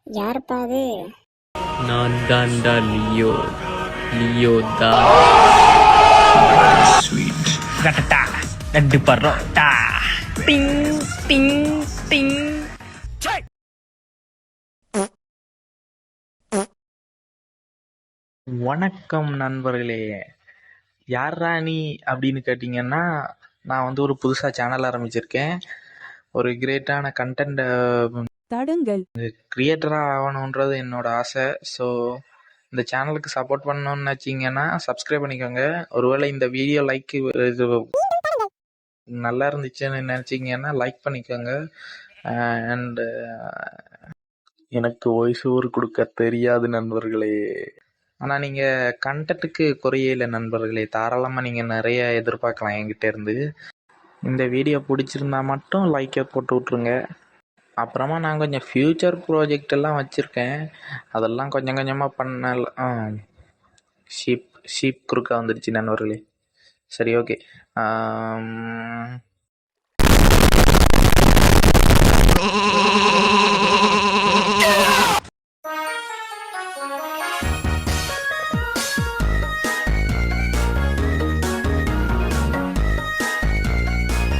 யாருப்பா அது? நான் தான்டா லியோ. லியோ தான். கட்டட்டா ரெண்டு பரோட்டா. டிங் டிங் டிங். வணக்கம் நண்பர்களே. யார்ரா நீ அப்படின்னு கேட்டிங்கன்னா, நான் வந்து ஒரு புதுசாக சேனல் ஆரம்பிச்சிருக்கேன். ஒரு கிரேட்டான கண்டென்ட் தடுங்கள். கிரியேட்டராக ஆகணுன்றது என்னோட ஆசை. ஸோ இந்த சேனலுக்கு சப்போர்ட் பண்ணணும்னு நினச்சிங்கன்னா சப்ஸ்கிரைப் பண்ணிக்கோங்க. ஒருவேளை இந்த வீடியோ லைக் இது நல்லா இருந்துச்சுன்னு நினச்சிங்கன்னா லைக் பண்ணிக்கோங்க. அண்டு எனக்கு வாய்ஸ் ஓவர் கொடுக்க தெரியாது நண்பர்களே. ஆனால் நீங்கள் கண்டென்ட்டுக்கு குறையே இல்லை நண்பர்களே. தாராளமாக நீங்கள் நிறைய எதிர்பார்க்கலாம் என்கிட்ட இருந்து. இந்த வீடியோ பிடிச்சிருந்தா மட்டும் லைக்கை போட்டு விட்ருங்க. அப்புறமா நான் கொஞ்சம் ஃப்யூச்சர் ப்ராஜெக்ட் எல்லாம் வச்சுருக்கேன். அதெல்லாம் கொஞ்சம் கொஞ்சமாக பண்ணலாம். ஷீப் குறுக்கா வந்துடுச்சு நண்பர்களே. சரி, ஓகே.